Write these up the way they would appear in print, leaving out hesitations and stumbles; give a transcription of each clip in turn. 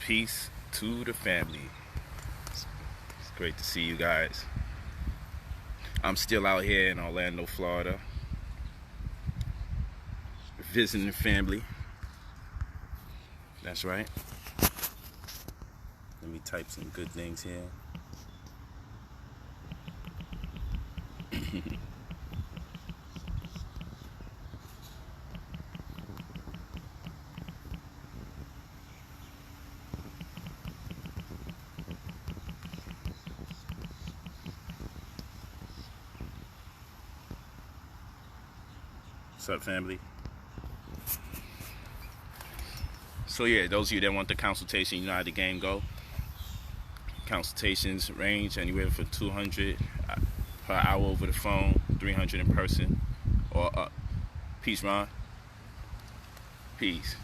Peace to the family. It's great to see you guys. I'm still out here in Orlando, Florida, visiting the family. That's right. Let me type some good things here. What's up, family? So yeah, those of you that want the consultation, you know how the game go. Consultations range anywhere from $200 per hour over the phone, $300 in person, or up. Peace, Ron. Peace.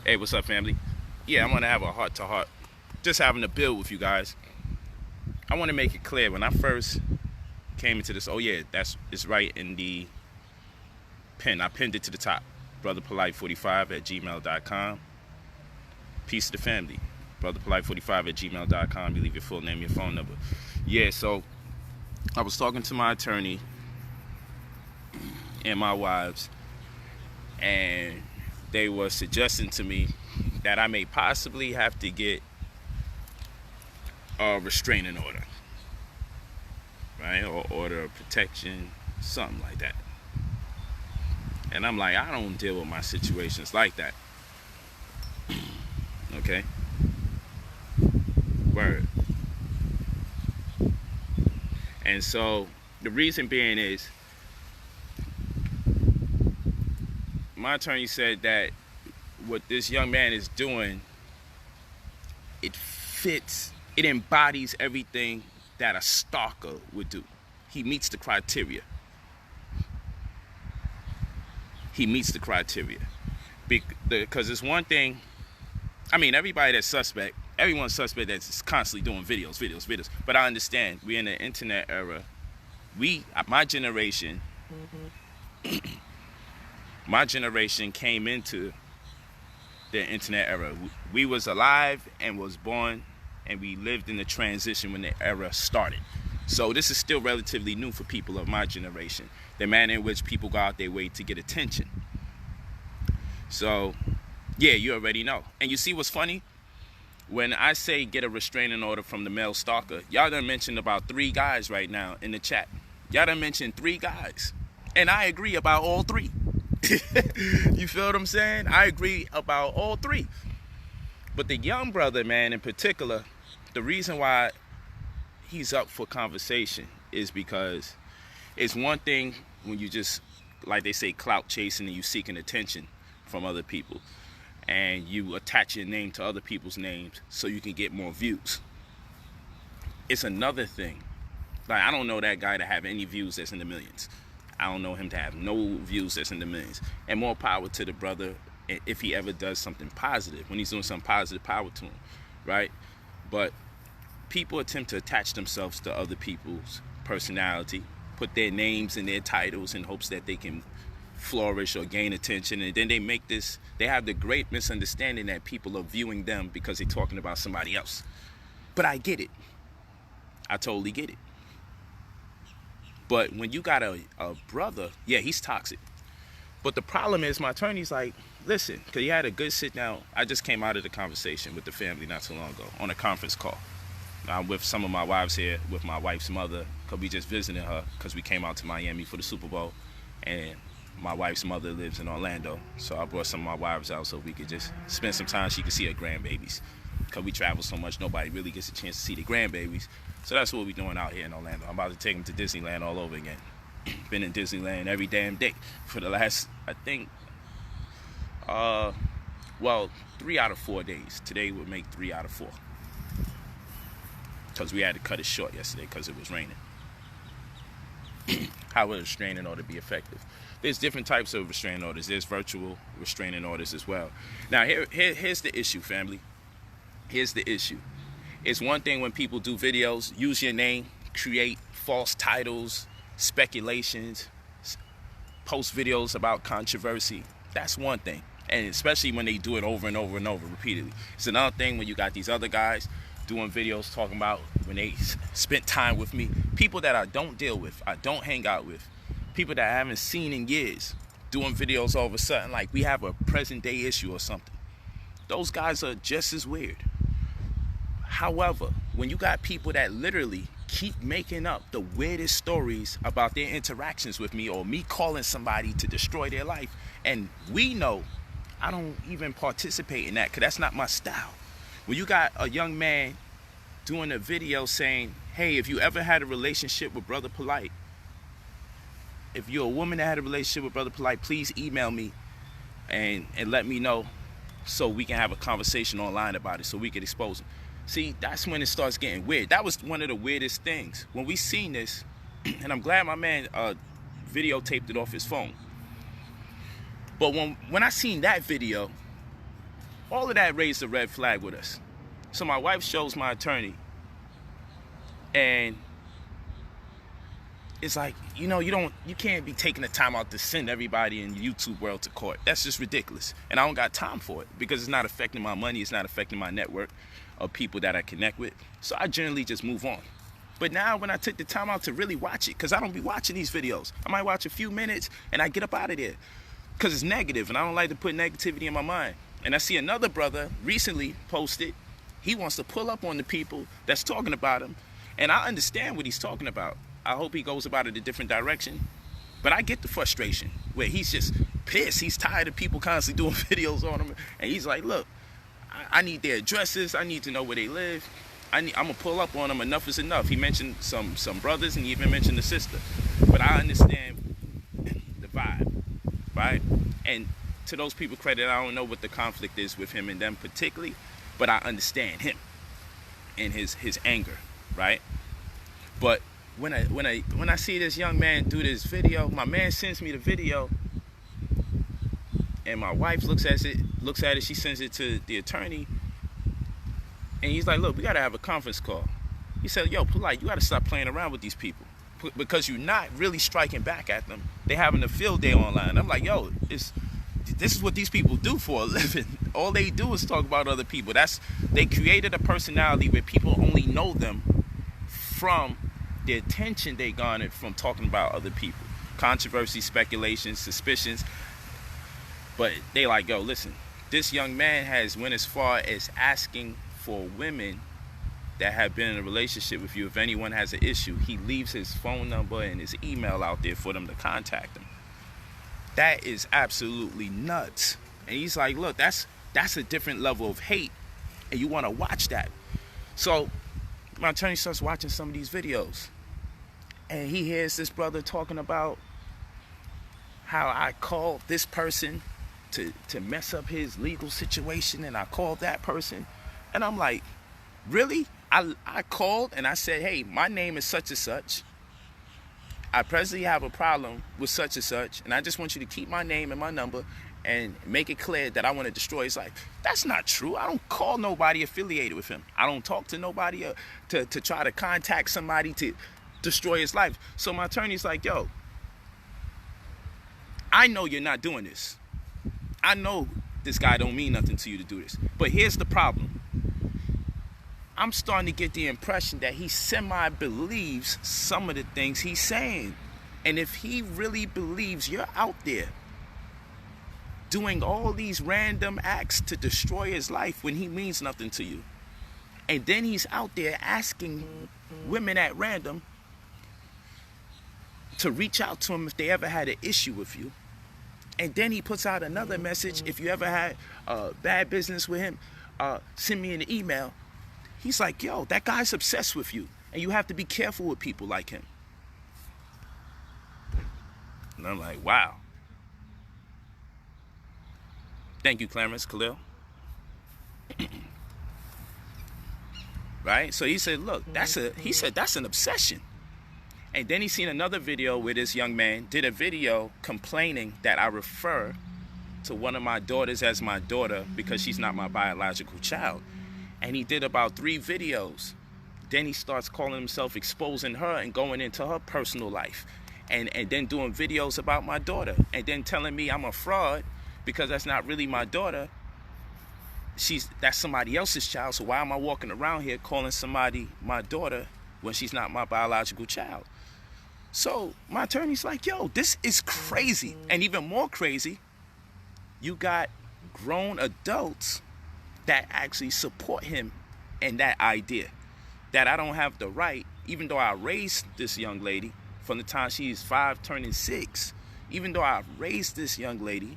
Hey, what's up, family? Yeah, I want to have a heart-to-heart, just having a build with you guys. I want to make it clear, when I first came into this, oh yeah, it's right in the pin. I pinned it to the top. brotherpolight45@gmail.com. Peace to the family. brotherpolight45@gmail.com. You leave your full name, your phone number. Yeah, so I was talking to my attorney and my wives, and they were suggesting to me that I may possibly have to get a restraining order, right? Or order of protection, something like that. And I'm like, I don't deal with my situations like that. Okay? Word. And so the reason being is, my attorney said that what this young man is doing, it embodies everything that a stalker would do. He meets the criteria. He meets the criteria. Because it's one thing, I mean, everybody that's suspect, everyone's suspect that's constantly doing videos. But I understand, we're in the internet era. My generation, my generation came into the internet era. We was alive and was born, and we lived in the transition when the era started. So this is still relatively new for people of my generation. The manner in which people go out their way to get attention. So, yeah, you already know. And you see what's funny? When I say get a restraining order from the male stalker, y'all done mentioned about 3 guys right now in the chat. Y'all done mentioned 3 guys. And I agree about all 3. You feel what I'm saying? I agree about all 3. But the young brother, man, in particular, the reason why he's up for conversation is because it's one thing when you just, like they say, clout chasing, and you seeking attention from other people, and you attach your name to other people's names so you can get more views. It's another thing. Like, I don't know that guy to have any views that's in the millions. I don't know him to have no views that's in the millions. And more power to the brother if he ever does something positive. When he's doing something positive, power to him, right? But people attempt to attach themselves to other people's personality, put their names and their titles in hopes that they can flourish or gain attention, and then they have the great misunderstanding that people are viewing them because they're talking about somebody else. But I get it. I totally get it. But when you got a brother, yeah, he's toxic. But the problem is, my attorney's like, listen, because he had a good sit down. I just came out of the conversation with the family not too long ago on a conference call. I'm with some of my wives here, with my wife's mother, because we just visited her because we came out to Miami for the Super Bowl, and my wife's mother lives in Orlando, so I brought some of my wives out so we could just spend some time. She could see her grandbabies, because we travel so much, nobody really gets a chance to see the grandbabies. So that's what we're doing out here in Orlando. I'm about to take them to Disneyland all over again. Been in Disneyland every damn day for the last, I think, 3 out of 4 days. Today would make 3 out of 4. Because we had to cut it short yesterday because it was raining. How would a restraining order be effective? There's different types of restraining orders. There's virtual restraining orders as well. Now, here's the issue, family. Here's the issue. It's one thing when people do videos, use your name, create false titles, speculations, post videos about controversy. That's one thing. And especially when they do it over and over and over repeatedly. It's another thing when you got these other guys doing videos talking about when they spent time with me. People that I don't deal with, I don't hang out with. People that I haven't seen in years doing videos all of a sudden like we have a present day issue or something. Those guys are just as weird. However, when you got people that literally keep making up the weirdest stories about their interactions with me or me calling somebody to destroy their life, and we know I don't even participate in that because that's not my style. When you got a young man doing a video saying, hey, if you ever had a relationship with Brother Polight, if you're a woman that had a relationship with Brother Polight, please email me and let me know so we can have a conversation online about it so we can expose him. See, that's when it starts getting weird. That was one of the weirdest things. When we seen this, and I'm glad my man videotaped it off his phone. But when I seen that video, all of that raised a red flag with us. So my wife shows my attorney, and it's like, you can't be taking the time out to send everybody in the YouTube world to court. That's just ridiculous. And I don't got time for it because it's not affecting my money. It's not affecting my network of people that I connect with. So I generally just move on. But now when I took the time out to really watch it, because I don't be watching these videos. I might watch a few minutes and I get up out of there because it's negative and I don't like to put negativity in my mind. And I see another brother recently posted, he wants to pull up on the people that's talking about him. And I understand what he's talking about. I hope he goes about it a different direction. But I get the frustration where he's just pissed. He's tired of people constantly doing videos on him. And he's like, look, I need their addresses. I need to know where they live. I'm going to pull up on them. Enough is enough. He mentioned some brothers and he even mentioned the sister. But I understand the vibe, right? And to those people credit, I don't know what the conflict is with him and them particularly, but I understand him and his anger, right? But when I see this young man do this video, my man sends me the video, and my wife looks at it, she sends it to the attorney, and he's like, look, we gotta have a conference call. He said, yo, Polight, you gotta stop playing around with these people because you're not really striking back at them. They having a field day online. I'm like, yo, this is what these people do for a living. All they do is talk about other people. They created a personality where people only know them from the attention they garnered from talking about other people. Controversy, speculation, suspicions. But they like, yo, listen, this young man has went as far as asking for women that have been in a relationship with you. If anyone has an issue, he leaves his phone number and his email out there for them to contact him. That is absolutely nuts. And he's like, look, that's a different level of hate, and you want to watch that. So my attorney starts watching some of these videos, and he hears this brother talking about how I called this person to mess up his legal situation, and I called that person. And I'm like, really? I called and I said, hey, my name is such and such. I presently have a problem with such and such, and I just want you to keep my name and my number and make it clear that I want to destroy his life. That's not true. I don't call nobody affiliated with him. I don't talk to nobody to try to contact somebody to destroy his life. So my attorney's like, yo, I know you're not doing this. I know this guy don't mean nothing to you to do this. But here's the problem. I'm starting to get the impression that he semi-believes some of the things he's saying. And if he really believes you're out there doing all these random acts to destroy his life when he means nothing to you, and then he's out there asking women at random to reach out to him if they ever had an issue with you, and then he puts out another message, if you ever had bad business with him, send me an email. He's like, yo, that guy's obsessed with you, and you have to be careful with people like him. And I'm like, wow. Thank you, Clarence Khalil. Right? So he said, look, that's an obsession. And then he seen another video where this young man did a video complaining that I refer to one of my daughters as my daughter because she's not my biological child. And he did about 3 videos. Then he starts calling himself exposing her and going into her personal life. And then doing videos about my daughter. And then telling me I'm a fraud because that's not really my daughter. That's somebody else's child. So why am I walking around here calling somebody my daughter when she's not my biological child? So my attorney's like, yo, this is crazy. And even more crazy, you got grown adults that actually support him and that idea that I don't have the right, even though I raised this young lady from the time she's 5 turning 6, even though I raised this young lady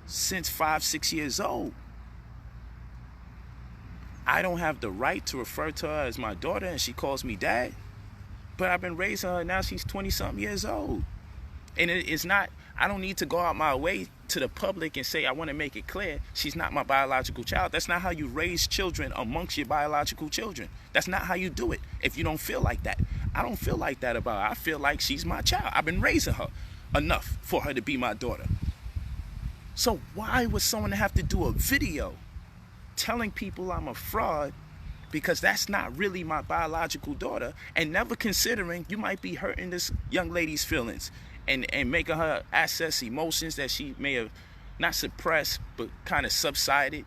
since 5, 6 years old, I don't have the right to refer to her as my daughter, and she calls me dad. But I've been raising her, now she's 20-something years old. And it's not, I don't need to go out my way to the public and say I want to make it clear she's not my biological child. That's not how you raise children amongst your biological children. That's not how you do it if you don't feel like that. I don't feel like that about her. I feel like she's my child. I've been raising her enough for her to be my daughter. So why would someone have to do a video telling people I'm a fraud because that's not really my biological daughter, and never considering you might be hurting this young lady's feelings and making her access emotions that she may have not suppressed but kind of subsided.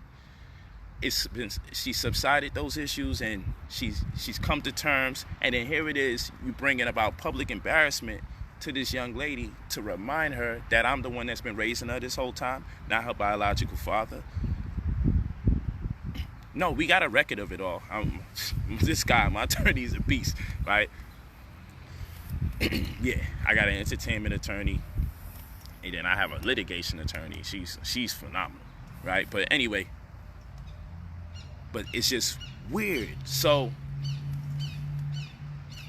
She subsided those issues, and she's come to terms, and then here it is, you bringing about public embarrassment to this young lady to remind her that I'm the one that's been raising her this whole time, not her biological father. No, we got a record of it all. This guy, my attorney, is a beast, right? Yeah, I got an entertainment attorney, and then I have a litigation attorney. She's phenomenal, right? But anyway, but it's just weird. So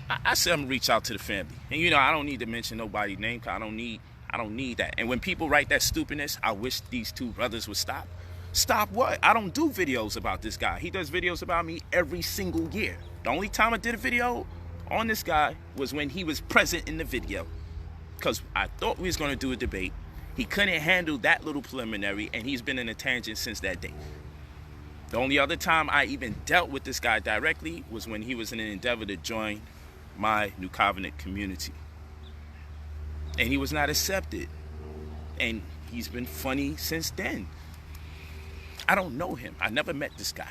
I said I'm gonna reach out to the family, and I don't need to mention nobody's name, because I don't need that. And when people write that stupidness, I wish these two brothers would stop. Stop what? I don't do videos about this guy. He does videos about me every single year. The only time I did a video on this guy was when he was present in the video, because I thought we was going to do a debate. He couldn't handle that little preliminary, and he's been in a tangent since that day. The only other time I even dealt with this guy directly was when he was in an endeavor to join my New Covenant community, and he was not accepted, and he's been funny since then. I don't know him. I never met this guy.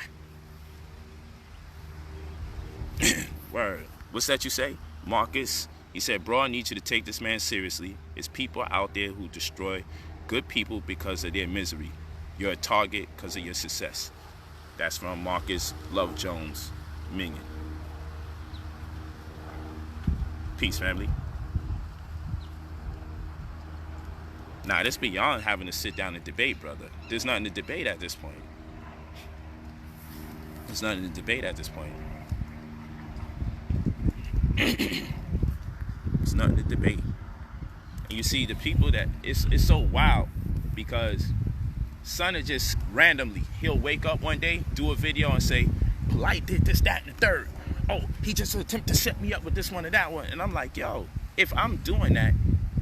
Word. What's that you say? Marcus, he said, bro, I need you to take this man seriously. There's people out there who destroy good people because of their misery. You're a target because of your success. That's from Marcus Love Jones Minion. Peace, family. Nah, this beyond having to sit down and debate, brother. There's nothing to debate at this point. There's nothing to debate at this point. There's nothing to debate. And you see the people that, it's so wild, because son will just randomly, he'll wake up one day, do a video and say, Polight did this, that, and the third. Oh, he just attempted to set me up with this one or that one. And I'm like, yo, if I'm doing that,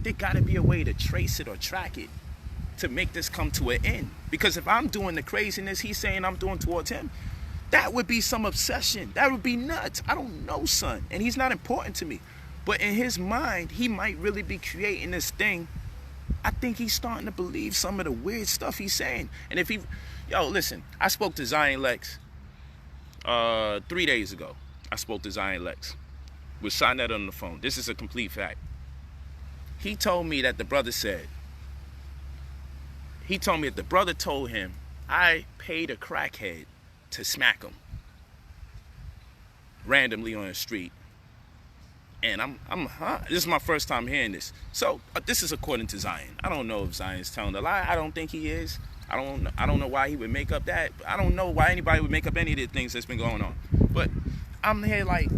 there gotta be a way to trace it or track it to make this come to an end. Because if I'm doing the craziness he's saying I'm doing towards him, that would be some obsession. That would be nuts. I don't know, son. And he's not important to me. But in his mind, he might really be creating this thing. I think he's starting to believe some of the weird stuff he's saying. And if listen, I spoke to Zion Lex 3 days ago. I spoke to Zion Lex. We signed that on the phone. This is a complete fact. He told me that the brother told him, I paid a crackhead to smack him randomly on the street. And this is my first time hearing this. So this is according to Zion. I don't know if Zion's telling a lie. I don't think he is. I don't know why he would make up that. I don't know why anybody would make up any of the things that's been going on. But I'm here like,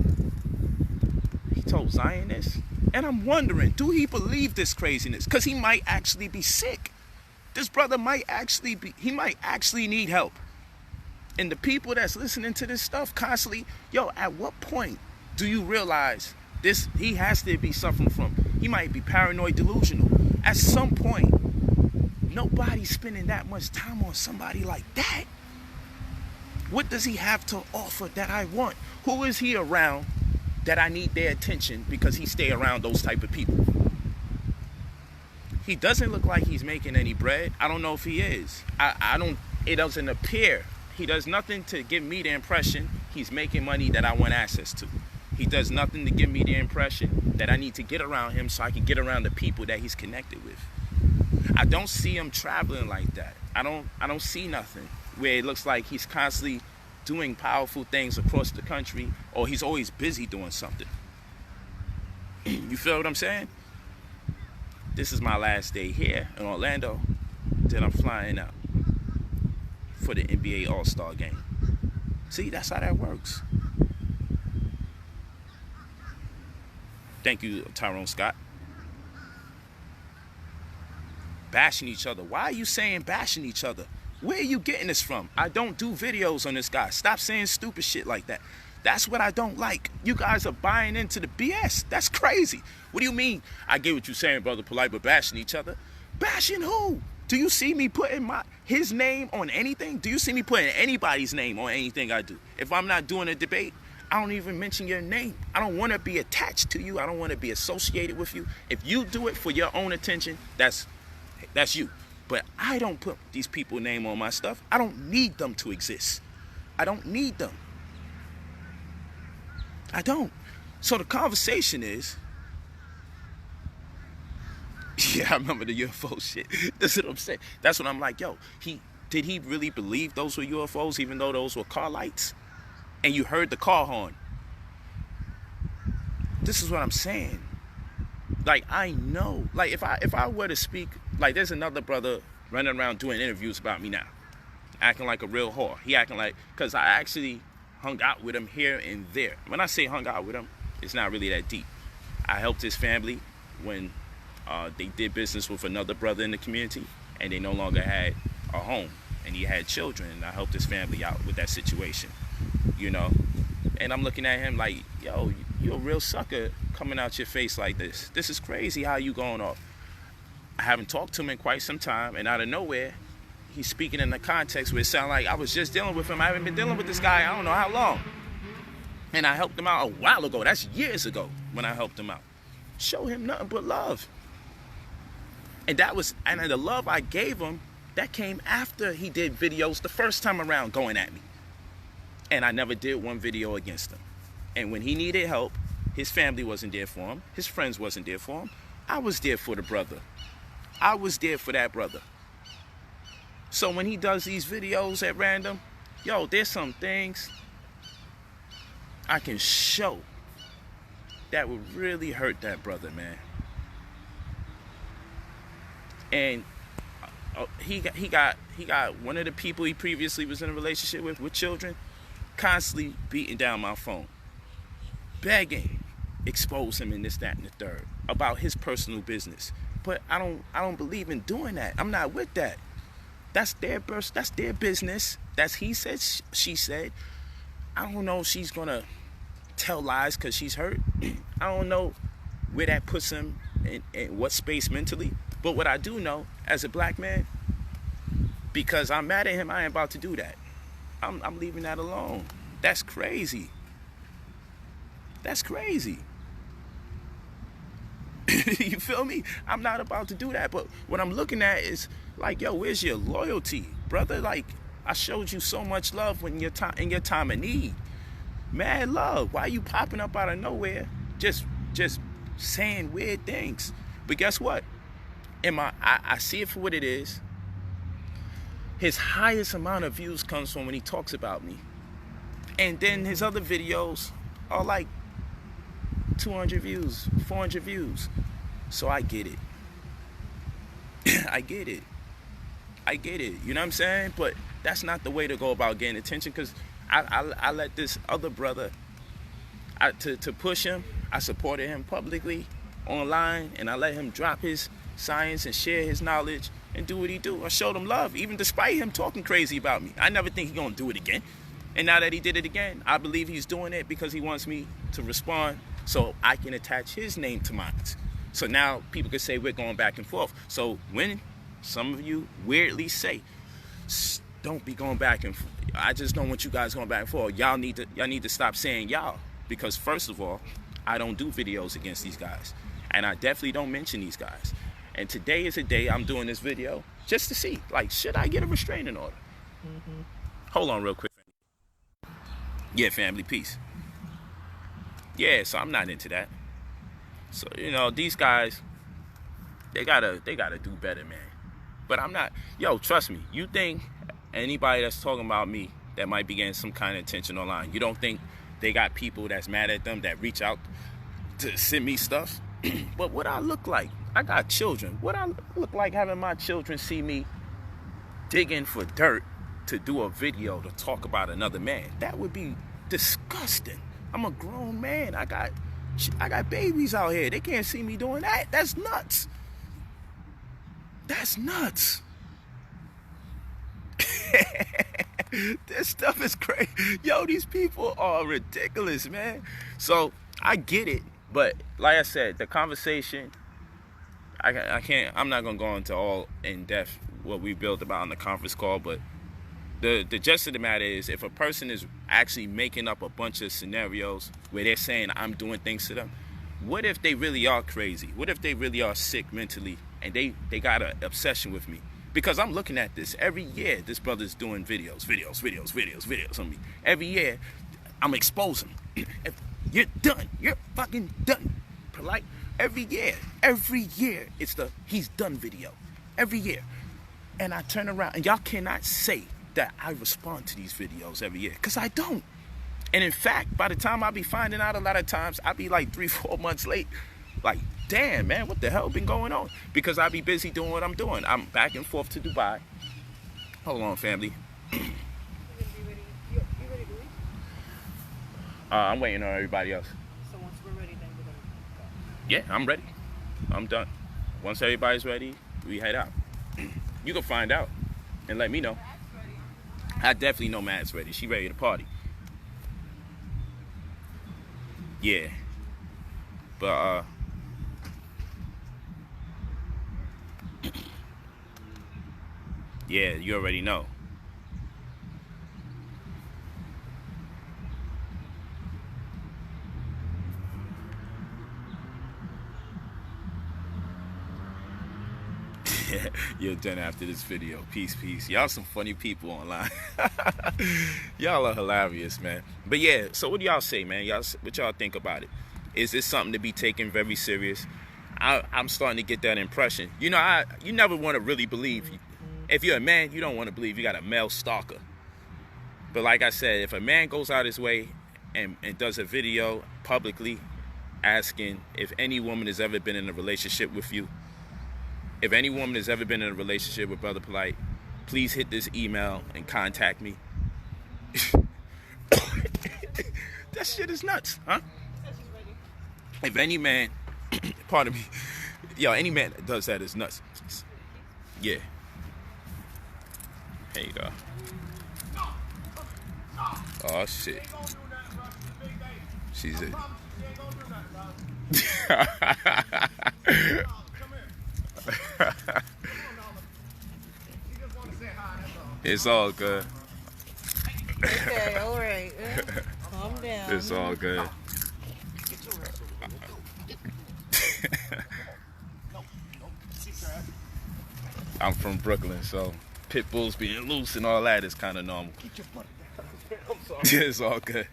he told Zion this. And I'm wondering, do he believe this craziness? Because he might actually be sick. This brother might actually need help. And the people that's listening to this stuff constantly, at what point do you realize this? He has to be suffering from, he might be paranoid delusional. At some point, nobody's spending that much time on somebody like that. What does he have to offer that I want? Who is he around that I need their attention because he stay around those type of people? He doesn't look like he's making any bread. I don't know if he is. It doesn't appear. He does nothing to give me the impression he's making money that I want access to. He does nothing to give me the impression that I need to get around him so I can get around the people that he's connected with. I don't see him traveling like that. I don't see nothing where it looks like he's constantly doing powerful things across the country, or he's always busy doing something. You feel what I'm saying? This is my last day here in Orlando. Then I'm flying out for the NBA All-Star game. See, that's how that works. Thank you, Tyrone Scott. Bashing each other. Why are you saying bashing each other? Where are you getting this from? I don't do videos on this guy. Stop saying stupid shit like that. That's what I don't like. You guys are buying into the BS. That's crazy. What do you mean? I get what you're saying, Brother Polight, but bashing each other? Bashing who? Do you see me putting his name on anything? Do you see me putting anybody's name on anything I do? If I'm not doing a debate, I don't even mention your name. I don't want to be attached to you. I don't want to be associated with you. If you do it for your own attention, that's you. But I don't put these people's name on my stuff. I don't need them to exist. I don't need them. I don't. So the conversation is, yeah, I remember the UFO shit. That's what I'm saying. That's what I'm like, yo, did he really believe those were UFOs even though those were car lights? And you heard the car horn. This is what I'm saying. Like, I know. Like, if I were to speak, like, there's another brother running around doing interviews about me now, acting like a real whore. He acting like, because I actually hung out with him here and there. When I say hung out with him, it's not really that deep. I helped his family when they did business with another brother in the community, and they no longer had a home, and he had children, and I helped his family out with that situation, you know. And I'm looking at him like, yo, you're a real sucker coming out your face like this. This is crazy how you going off. I haven't talked to him in quite some time, and out of nowhere, he's speaking in the context where it sounds like I was just dealing with him. I haven't been dealing with this guy, I don't know how long. And I helped him out a while ago. That's years ago when I helped him out. Show him nothing but love. And the love I gave him, that came after he did videos the first time around going at me. And I never did one video against him. And when he needed help, his family wasn't there for him. His friends wasn't there for him. I was there for the brother. I was there for that brother. So when he does these videos at random, yo, there's some things I can show that would really hurt that brother, man. And he got one of the people he previously was in a relationship with children, constantly beating down my phone, begging, expose him in this, that, and the third about his personal business. But I don't believe in doing that. I'm not with that. That's their business. That's he said, she said. I don't know if she's gonna tell lies because she's hurt. I don't know where that puts him in what space mentally. But what I do know as a black man, because I'm mad at him, I ain't about to do that. I'm leaving that alone. That's crazy. That's crazy. You feel me? I'm not about to do that. But what I'm looking at is like, yo, where's your loyalty, brother? Like, I showed you so much love when in your time of need. Mad love. Why are you popping up out of nowhere just saying weird things? But guess what? I see it for what it is. His highest amount of views comes from when he talks about me. And then his other videos are like 200 views, 400 views. So I get it. I get it. You know what I'm saying? But that's not the way to go about getting attention, because I let this other brother, to push him, I supported him publicly online, and I let him drop his science and share his knowledge and do what he do. I showed him love, even despite him talking crazy about me. I never think he's gonna do it again. And now that he did it again, I believe he's doing it because he wants me to respond so I can attach his name to mine. So now people can say we're going back and forth. So when some of you weirdly say, don't be going back and forth, I just don't want you guys going back and forth. Y'all need to stop saying y'all, because first of all, I don't do videos against these guys, and I definitely don't mention these guys. And today is a day I'm doing this video just to see, like, should I get a restraining order? Hold on real quick. Yeah, family, peace. Yeah, so I'm not into that. So, you know, these guys, they gotta do better, man. But I'm not, yo, trust me, you think anybody that's talking about me that might be getting some kind of attention online, you don't think they got people that's mad at them that reach out to send me stuff? But what I look like, I got children. What I look like having my children see me digging for dirt to do a video to talk about another man? That would be disgusting. I'm a grown man. I got babies out here. They can't see me doing that. That's nuts. That's nuts. This stuff is crazy. Yo, these people are ridiculous, man. So I get it, but like I said, the conversation, I can't, I'm not gonna go into all in depth what we built about on the conference call, but the gist of the matter is, if a person is actually making up a bunch of scenarios where they're saying I'm doing things to them, what if they really are crazy? What if they really are sick mentally and they got an obsession with me? Because I'm looking at this every year. This brother's doing videos on me. Every year, I'm exposing. You're done. You're fucking done. Polight. Every year, it's the he's done video. Every year. And I turn around, and y'all cannot say that I respond to these videos every year, because I don't. And in fact, by the time I be finding out, a lot of times, I be like 3-4 months late. Like, damn, man, what the hell been going on? Because I be busy doing what I'm doing. I'm back and forth to Dubai. Hold on, family. You ready to leave? I'm waiting on everybody else. So once we're ready, then we're gonna go. Yeah, I'm ready. I'm done. Once everybody's ready, we head out. You can find out and let me know. I definitely know Matt's ready. She ready to party. Yeah. But, yeah, you already know. You're done after this video. Peace, peace. Y'all some funny people online. Y'all are hilarious, man. But yeah, so what do y'all say, man? What y'all think about it? Is this something to be taken very serious? I'm starting to get that impression. You know, you never want to really believe. If you're a man, you don't want to believe you got a male stalker. But like I said, if a man goes out his way and does a video publicly asking if any woman has ever been in a relationship with you, if any woman has ever been in a relationship with Brother Polight, please hit this email and contact me. That shit is nuts, huh? If any man, pardon me, yo, any man that does that is nuts. Yeah. There you go. Oh, shit. She's it. It's all good. Okay, all right. Calm down. It's all good. I'm from Brooklyn, so pit bulls being loose and all that is kind of normal. I'm sorry. It's all good.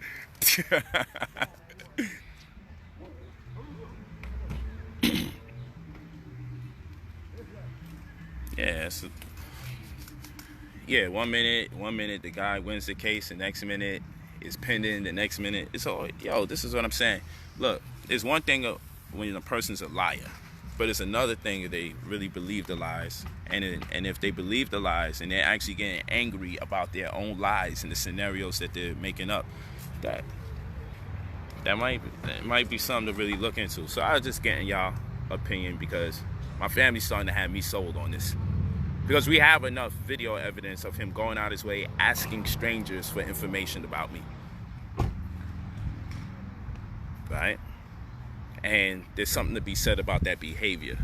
Yeah, one minute the guy wins the case, the next minute is pending, the next minute it's all, yo, this is what I'm saying. Look, it's one thing when a person's a liar, but it's another thing if they really believe the lies, and if they believe the lies and they're actually getting angry about their own lies and the scenarios that they're making up, that might be something to really look into. So I was just getting y'all opinion because my family's starting to have me sold on this. Because we have enough video evidence of him going out his way asking strangers for information about me. Right? And there's something to be said about that behavior.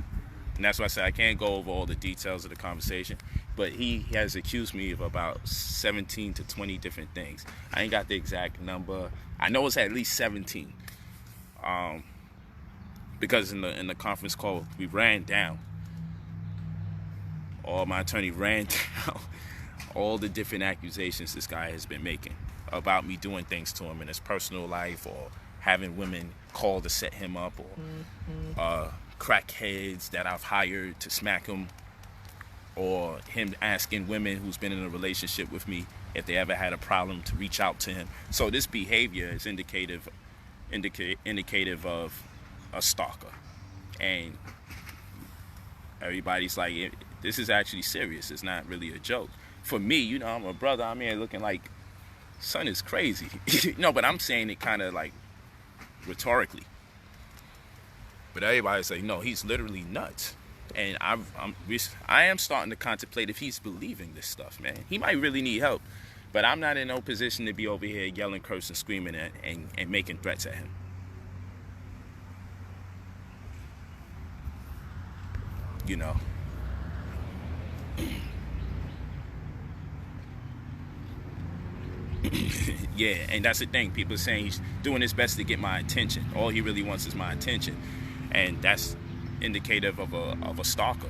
And that's why I said I can't go over all the details of the conversation. But he has accused me of about 17 to 20 different things. I ain't got the exact number. I know it's at least 17. Because in the conference call, we ran down. or my attorney ran down all the different accusations this guy has been making about me doing things to him in his personal life, or having women call to set him up, or crackheads that I've hired to smack him, or him asking women who's been in a relationship with me if they ever had a problem to reach out to him. So this behavior is indicative of a stalker. And everybody's like, this is actually serious. It's not really a joke. For me, you know, I'm a brother. I'm here looking like, son is crazy. No, but I'm saying it kind of like rhetorically. But everybody's like, no, he's literally nuts. And I am starting to contemplate if he's believing this stuff, man. He might really need help. But I'm not in no position to be over here yelling, cursing, screaming, and making threats at him. You know. Yeah, and that's the thing. People are saying he's doing his best to get my attention. All he really wants is my attention. And that's indicative of a stalker.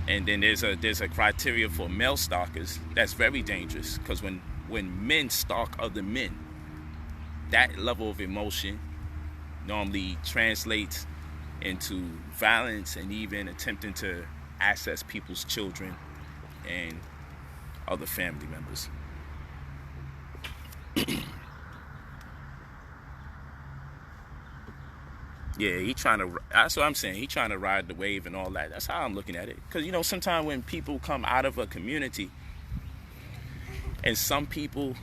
And then there's a criteria for male stalkers that's very dangerous, because when men stalk other men, that level of emotion normally translates into violence and even attempting to access people's children and other family members. Yeah, that's what I'm saying. He trying to ride the wave and all that. That's how I'm looking at it. Because, you know, sometimes when people come out of a community, and some people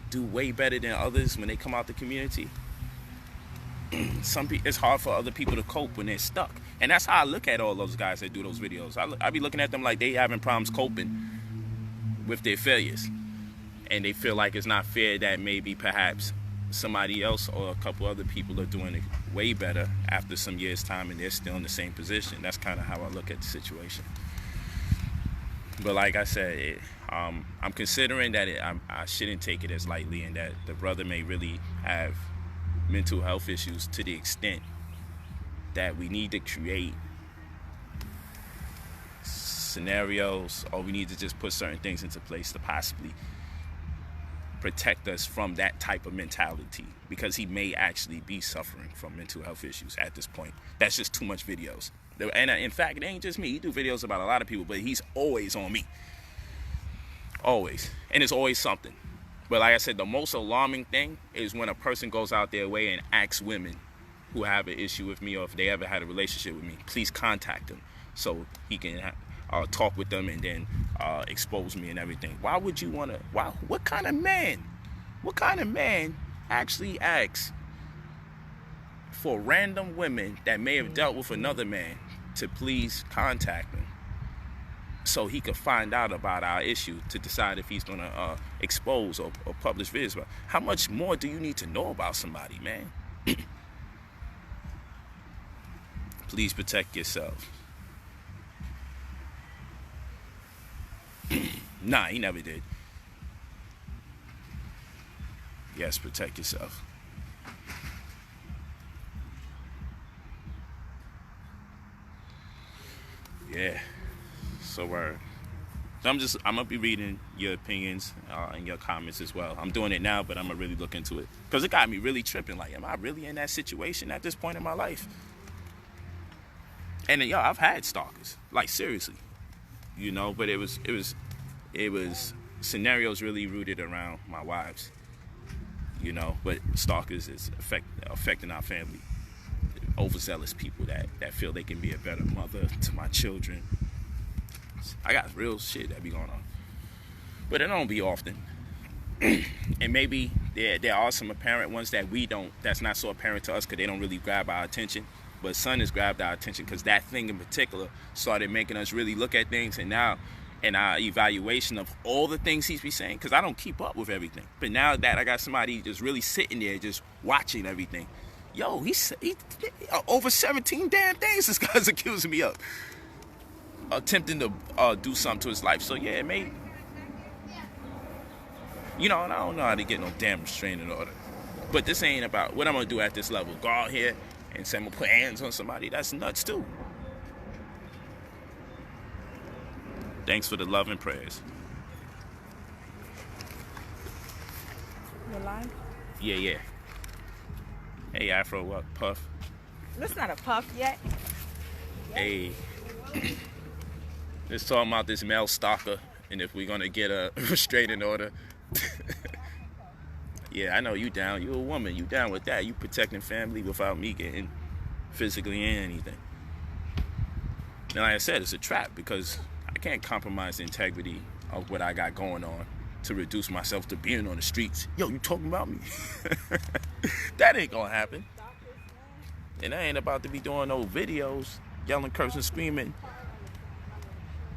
do way better than others when they come out the community, it's hard for other people to cope when they're stuck. And that's how I look at all those guys that do those videos. I be looking at them like they having problems coping with their failures. And they feel like it's not fair that maybe perhaps somebody else or a couple other people are doing it way better after some years' time, and they're still in the same position. That's kind of how I look at the situation. But like I said, I'm considering that I shouldn't take it as lightly, and that the brother may really have mental health issues to the extent that we need to create scenarios, or we need to just put certain things into place to possibly protect us from that type of mentality, because he may actually be suffering from mental health issues at this point. That's just too much videos. And in fact, it ain't just me. He do videos about a lot of people, but he's always on me. Always. And it's always something. But like I said, the most alarming thing is when a person goes out their way and asks women who have an issue with me, or if they ever had a relationship with me, please contact them so he can talk with them and then expose me and everything. Why would you want to? What kind of man actually asks for random women that may have dealt with another man to please contact them so he could find out about our issue to decide if he's going to expose or publish videos? How much more do you need to know about somebody, man? Please protect yourself. Nah, he never did. Yes, protect yourself. Yeah. So I'm gonna be reading your opinions and your comments as well. I'm doing it now, but I'm gonna really look into it, because it got me really tripping. Like, am I really in that situation at this point in my life? And yo, I've had stalkers, like seriously, you know. But it was scenarios really rooted around my wives, you know. But stalkers is affecting our family. Overzealous people that feel they can be a better mother to my children. I got real shit that be going on, but it don't be often. And maybe there are some apparent ones that's not so apparent to us because they don't really grab our attention. But son has grabbed our attention because that thing in particular started making us really look at things. And now in our evaluation of all the things he's be saying, because I don't keep up with everything, but now that I got somebody just really sitting there just watching everything, yo, he over 17 damn things this guy's accusing me of, attempting to do something to his life. So yeah, maybe, you know, and I don't know how to get no damn restraining order, but this ain't about what I'm gonna do at this level. Go out here and say I'm gonna put hands on somebody. That's nuts too. Thanks for the love and prayers. You lying? Yeah. Hey, Afro, what? Puff? That's not a puff yet. Hey. Let's talk about this male stalker and if we're going to get a restraining order. Yeah, I know you down. You a woman. You down with that. You protecting family without me getting physically in anything. And like I said, it's a trap because I can't compromise the integrity of what I got going on to reduce myself to being on the streets. Yo, you talking about me? That ain't gonna happen. And I ain't about to be doing no videos, yelling, cursing, screaming,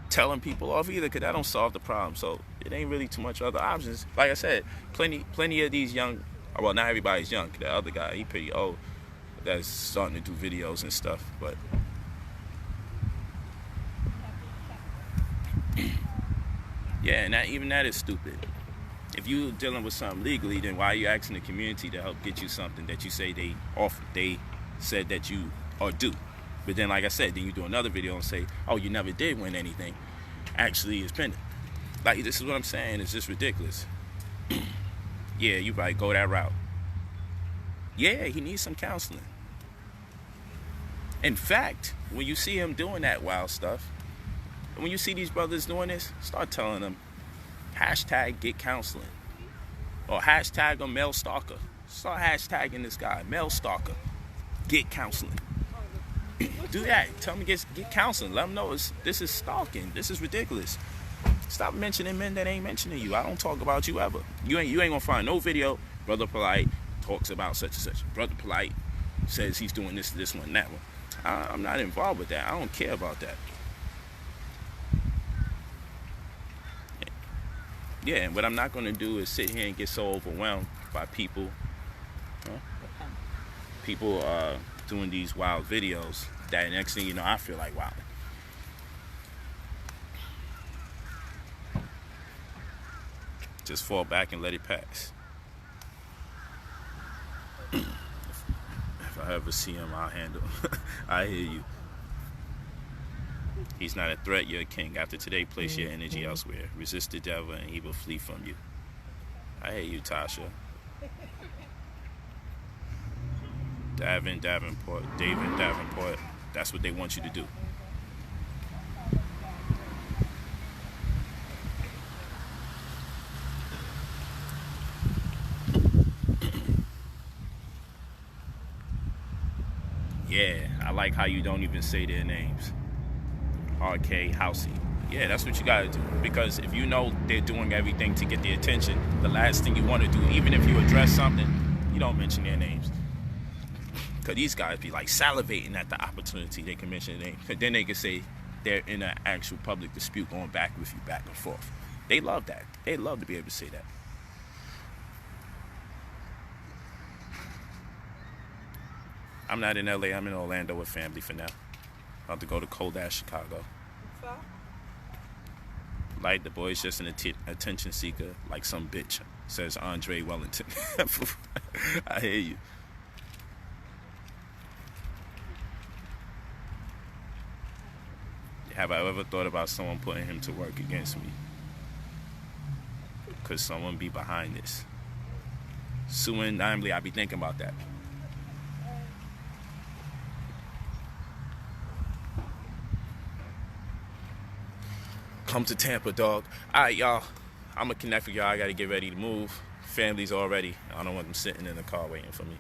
telling people off either, because that don't solve the problem. So it ain't really too much other options. Like I said, plenty of these young, well, not everybody's young. The other guy, he pretty old, that's starting to do videos and stuff, but yeah, and even that is stupid. If you're dealing with something legally, then why are you asking the community to help get you something that you say they said that you or do? But then, like I said, then you do another video and say, oh, you never did win anything. Actually, it's pending. Like, this is what I'm saying. It's just ridiculous. Yeah, you right. Go that route. Yeah, he needs some counseling. In fact, when you see him doing that wild stuff, when you see these brothers doing this, start telling them, hashtag get counseling. Or hashtag a male stalker. Start hashtagging this guy, male stalker. Get counseling. Do that. Tell them get counseling. Let them know this is stalking. This is ridiculous. Stop mentioning men that ain't mentioning you. I don't talk about you ever. You ain't gonna find no video. Brother Polight talks about such and such. Brother Polight says he's doing this one, that one. I'm not involved with that. I don't care about that. Yeah, and what I'm not going to do is sit here and get so overwhelmed by people doing these wild videos that next thing you know, I feel like wilding. Just fall back and let it pass. If I ever see him, I'll handle him. I hear you. He's not a threat, you're a king. After today, place your energy elsewhere. Resist the devil and he will flee from you. I hear you, Tasha. David Davenport. That's what they want you to do. Yeah, I like how you don't even say their names. RK Housey. Yeah, that's what you gotta do. Because if you know they're doing everything to get the attention, the last thing you want to do, even if you address something, you don't mention their names. Because these guys be like salivating at the opportunity they can mention their names. Then they can say they're in an actual public dispute going back with you, back and forth. They love that. They love to be able to say that. I'm not in LA, I'm in Orlando with family for now. About to go to cold-ass Chicago. Like, the boy's just an attention seeker, like some bitch, says Andre Wellington. I hear you. Have I ever thought about someone putting him to work against me? Could someone be behind this? Soon, I be thinking about that. Come to Tampa, dog. All right, y'all. I'm going to connect with y'all. I got to get ready to move. Family's all ready. I don't want them sitting in the car waiting for me.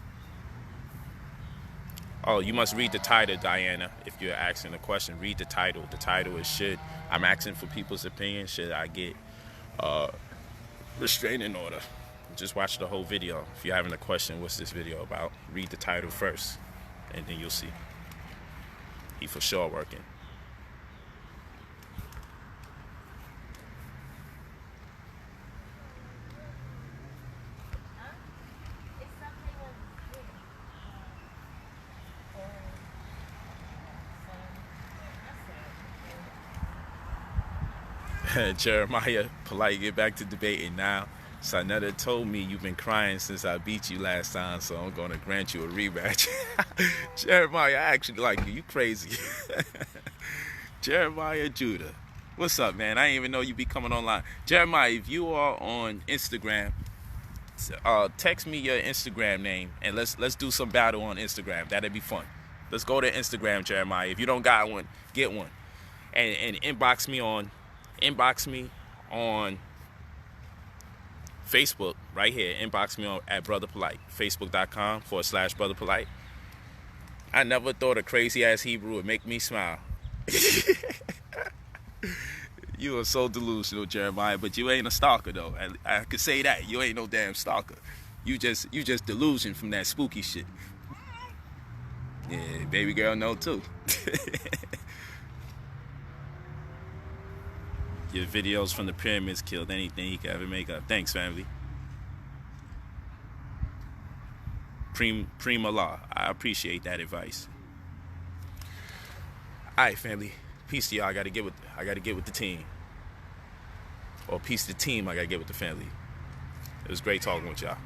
Oh, you must read the title, Diana, if you're asking a question. Read the title. The title is I'm asking for people's opinion. Should I get restraining order? Just watch the whole video. If you're having a question, what's this video about? Read the title first, and then you'll see. He for sure working. Jeremiah, Polight, get back to debating now. Sanetta told me you've been crying since I beat you last time, so I'm going to grant you a rematch. Jeremiah, I actually like you. You crazy. Jeremiah Judah. What's up, man? I didn't even know you be coming online. Jeremiah, if you are on Instagram, text me your Instagram name and let's do some battle on Instagram. That'd be fun. Let's go to Instagram, Jeremiah. If you don't got one, get one. And inbox me on Facebook right here. Inbox me on at brotherpolight. Facebook.com/brotherpolight. I never thought a crazy ass Hebrew would make me smile. You are so delusional, Jeremiah, but you ain't a stalker though. I could say that. You ain't no damn stalker. You just delusion from that spooky shit. Yeah, baby girl know too. Your videos from the pyramids killed anything he could ever make up. Thanks, family. Prima law. I appreciate that advice. All right, family. Peace to y'all. I gotta get with the team. Or peace to the team. I gotta get with the family. It was great talking with y'all.